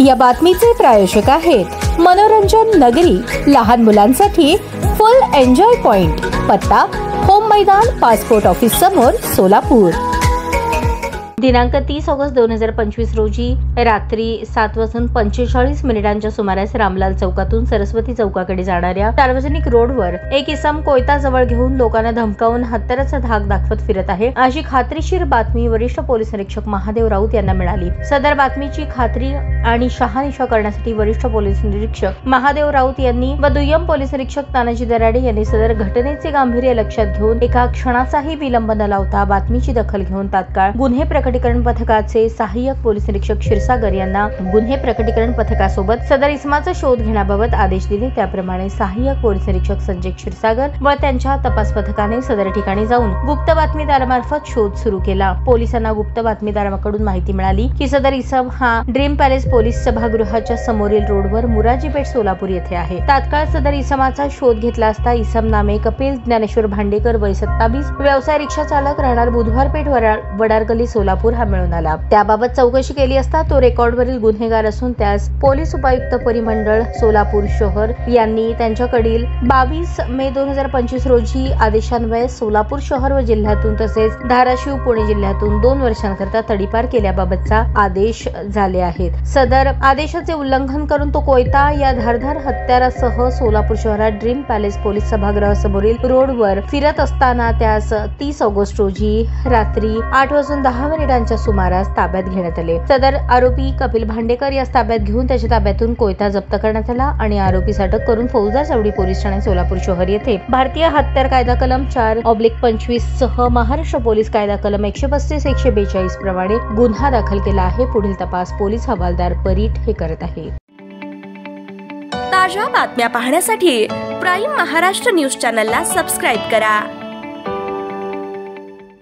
या बातमीचे प्रायोजक आहेत मनोरंजन नगरी, लहान मुलांसाठी फुल एन्जॉय पॉइंट, पत्ता होम मैदान, पासपोर्ट ऑफिस समोर, सोलापूर। दिनांक 30 ऑगस्ट 2025 रोजी रात्री 7:45 सुमारास रामलाल चौकातून सरस्वती चौकाकडे जाणाऱ्या सार्वजनिक रोडवर एक इसम कोयता जवळ घेऊन लोकांना धमकावून हत्याराचा धाक दाखवत फिरत आहे, अशी खात्रीशीर बातमी वरिष्ठ पोलीस निरीक्षक महादेव राऊत यांना मिळाली। सदर बातमीची खात्री आणि शहानिशा करण्यासाठी वरिष्ठ पोलीस निरीक्षक महादेव राऊत यांनी व दुय्यम पोलीस निरीक्षक तानाजी दराडे यांनी सदर घटनेचे गांभीर्य लक्षात घेऊन एका क्षणाचाही विलंब न लावता बातमीची दखल घेऊन तात्काळ गुन्हे प्रकटीकरण पथकाचे सहाय्यक पोलीस निरीक्षक क्षीरसागर यांना गुन्हे प्रकटीकरण पथकासोबत सदर इसमाचा शोध घेण्याबाबत आदेश दिले। त्याप्रमाणे सहाय्यक पोलीस निरीक्षक संजय क्षीरसागर व त्यांच्या तपास पथकाने सदर ठिकाणी जाऊन गुप्त बातमीदारामार्फत शोध सुरू केला। पोलिसांना गुप्त बातमीदाराकडून माहिती मिळाली की सदर इसम हा ड्रीम पॅलेस पोलीस सभागृहाच्या समोरील रोडवर मुराजी पेठ सोलापूर येथे आहे। तात्काळ सदर इसमाचा शोध घेतला असता इसम नामे कपिल ज्ञानेश्वर भांडेकर, वय 27, व्यवसाय रिक्षा चालक, राहणार बुधवार पेठ, वडारगली, सोलापूर हा मिळून आला। त्याबाबत चौकशी केली असता तो रेकॉर्डवरील गुन्हेगार असून त्यास पोलीस उपायुक्त परिमंडळ सोलापूर शहर यांनी त्यांच्याकडील 22 मे 2025 रोजी आदेशान्वये सोलापूर शहर व जिल्ह्यातून तसेच धाराशिव, पुणे जिल्ह्यातून 2 वर्षांकरता तडीपार केल्याबाबतचा आदेश झाले आहेत। सदर आदेशाचे उल्लंघन करून तो कोयता या धारदार हत्यारासह सोलापूर शहरात ड्रीम पॅलेस पोलीस सभागृहासमोरील रोडवर फिरत असताना त्यास 30 ऑगस्ट रोजी रात्री 8:10 सुमारास ताब्यात घेण्यात आले। सदर आरोपी कपिल भांडेकर यास ताब्यात घेऊन त्याच्या ताब्यातून कोयता जप्त करण्यात आला आणि आरोपीस अटक करून फौजदार चौडी पोलीस ठाणे सोलापूर शहर येथे भारतीय हत्यार कायदा कलम 4/25 सह महाराष्ट्र पोलीस कायदा कलम 135-142 प्रमाणे गुन्हा दाखल केला आहे। पुढील तपास पोलीस हवालदार परीट हे करत आहेत। ताज्या बातम्या पाहण्यासाठी प्राईम महाराष्ट्र न्यूज चॅनलला सबस्क्राईब करा।